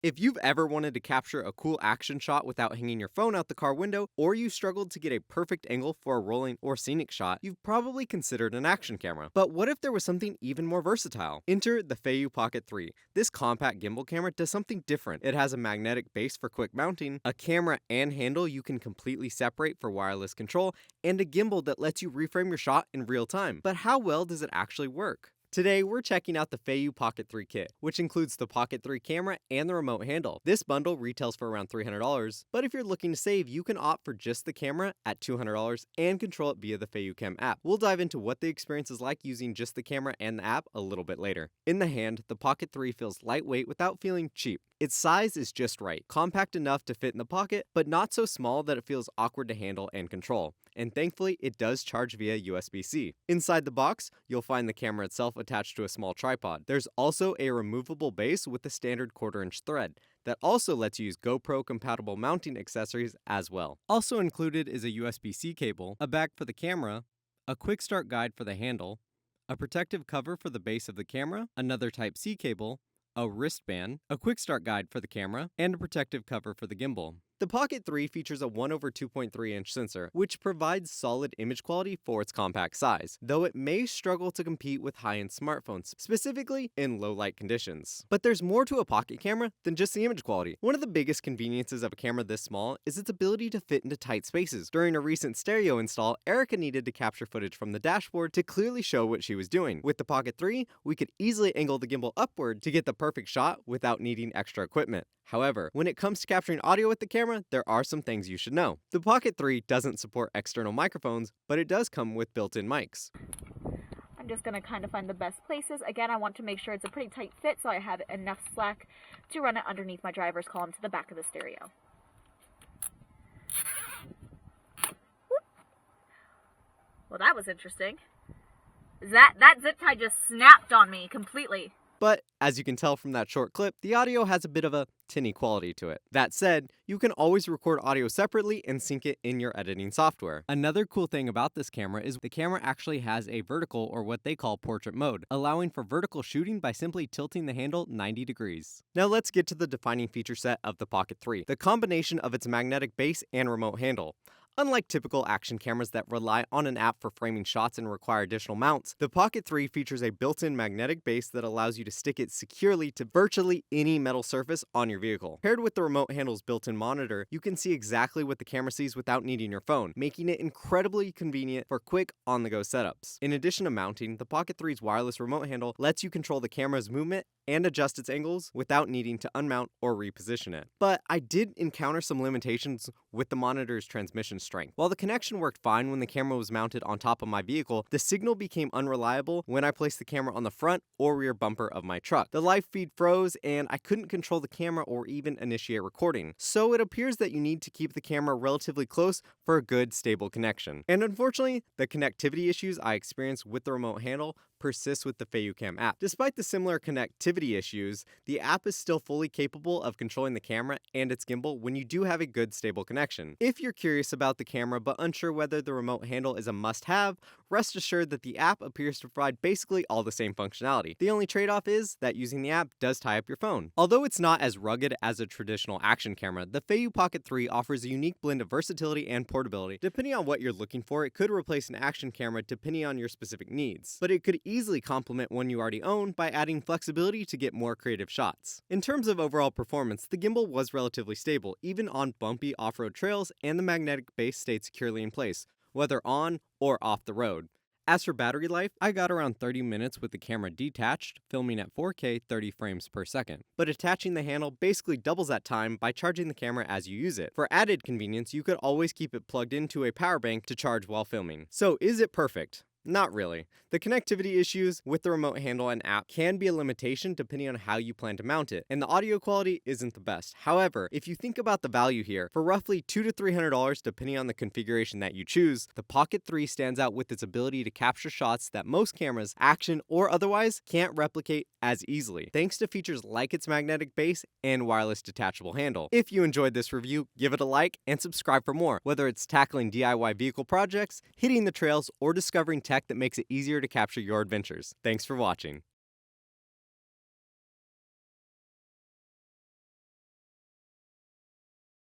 If you've ever wanted to capture a cool action shot without hanging your phone out the car window, or you struggled to get a perfect angle for a rolling or scenic shot, you've probably considered an action camera. But what if there was something even more versatile? Enter the Feiyu Pocket 3. This compact gimbal camera does something different. It has a magnetic base for quick mounting, a camera and handle you can completely separate for wireless control, and a gimbal that lets you reframe your shot in real time. But how well does it actually work? Today, we're checking out the Feiyu Pocket 3 kit, which includes the Pocket 3 camera and the remote handle. This bundle retails for around $300, but if you're looking to save, you can opt for just the camera at $200 and control it via the Feiyu Cam app. We'll dive into what the experience is like using just the camera and the app a little bit later. In the hand, the Pocket 3 feels lightweight without feeling cheap. Its size is just right, compact enough to fit in the pocket, but not so small that it feels awkward to handle and control. And thankfully, it does charge via USB-C. Inside the box, you'll find the camera itself attached to a small tripod. There's also a removable base with a standard 1/4-inch thread that also lets you use GoPro-compatible mounting accessories as well. Also included is a USB-C cable, a bag for the camera, a quick start guide for the handle, a protective cover for the base of the camera, another Type-C cable, a wristband, a quick start guide for the camera, and a protective cover for the gimbal. The Pocket 3 features a 1/2.3-inch sensor, which provides solid image quality for its compact size, though it may struggle to compete with high-end smartphones, specifically in low-light conditions. But there's more to a pocket camera than just the image quality. One of the biggest conveniences of a camera this small is its ability to fit into tight spaces. During a recent stereo install, Erica needed to capture footage from the dashboard to clearly show what she was doing. With the Pocket 3, we could easily angle the gimbal upward to get the perfect shot without needing extra equipment. However, when it comes to capturing audio with the camera, there are some things you should know. The Pocket 3 doesn't support external microphones, but it does come with built-in mics. I'm just going to kind of find the best places. Again, I want to make sure it's a pretty tight fit so I have enough slack to run it underneath my driver's column to the back of the stereo. Whoop. Well, that was interesting. That zip tie just snapped on me completely. But, as you can tell from that short clip, the audio has a bit of a tinny quality to it. That said, you can always record audio separately and sync it in your editing software. Another cool thing about this camera is the camera actually has a vertical, or what they call portrait mode, allowing for vertical shooting by simply tilting the handle 90 degrees. Now let's get to the defining feature set of the Pocket 3, the combination of its magnetic base and remote handle. Unlike typical action cameras that rely on an app for framing shots and require additional mounts, the Pocket 3 features a built-in magnetic base that allows you to stick it securely to virtually any metal surface on your vehicle. Paired with the remote handle's built-in monitor, you can see exactly what the camera sees without needing your phone, making it incredibly convenient for quick, on-the-go setups. In addition to mounting, the Pocket 3's wireless remote handle lets you control the camera's movement and adjust its angles without needing to unmount or reposition it. But I did encounter some limitations with the monitor's transmission strength. While the connection worked fine when the camera was mounted on top of my vehicle, the signal became unreliable when I placed the camera on the front or rear bumper of my truck. The live feed froze and I couldn't control the camera or even initiate recording. So it appears that you need to keep the camera relatively close for a good, stable connection. And unfortunately, the connectivity issues I experienced with the remote handle persists with the Feiyu Cam app. Despite the similar connectivity issues, the app is still fully capable of controlling the camera and its gimbal when you do have a good, stable connection. If you're curious about the camera but unsure whether the remote handle is a must-have, rest assured that the app appears to provide basically all the same functionality. The only trade-off is that using the app does tie up your phone. Although it's not as rugged as a traditional action camera, the Feiyu Pocket 3 offers a unique blend of versatility and portability. Depending on what you're looking for, it could replace an action camera depending on your specific needs, but it could easily complement one you already own by adding flexibility to get more creative shots. In terms of overall performance, the gimbal was relatively stable, even on bumpy off-road trails, and the magnetic base stayed securely in place, whether on or off the road. As for battery life, I got around 30 minutes with the camera detached, filming at 4K 30 frames per second. But attaching the handle basically doubles that time by charging the camera as you use it. For added convenience, you could always keep it plugged into a power bank to charge while filming. So is it perfect? Not really. The connectivity issues with the remote handle and app can be a limitation depending on how you plan to mount it, and the audio quality isn't the best. However, if you think about the value here, for roughly $200 to $300 depending on the configuration that you choose, the Pocket 3 stands out with its ability to capture shots that most cameras, action or otherwise, can't replicate as easily, thanks to features like its magnetic base and wireless detachable handle. If you enjoyed this review, give it a like and subscribe for more, whether it's tackling DIY vehicle projects, hitting the trails, or discovering tech that makes it easier to capture your adventures. Thanks for watching.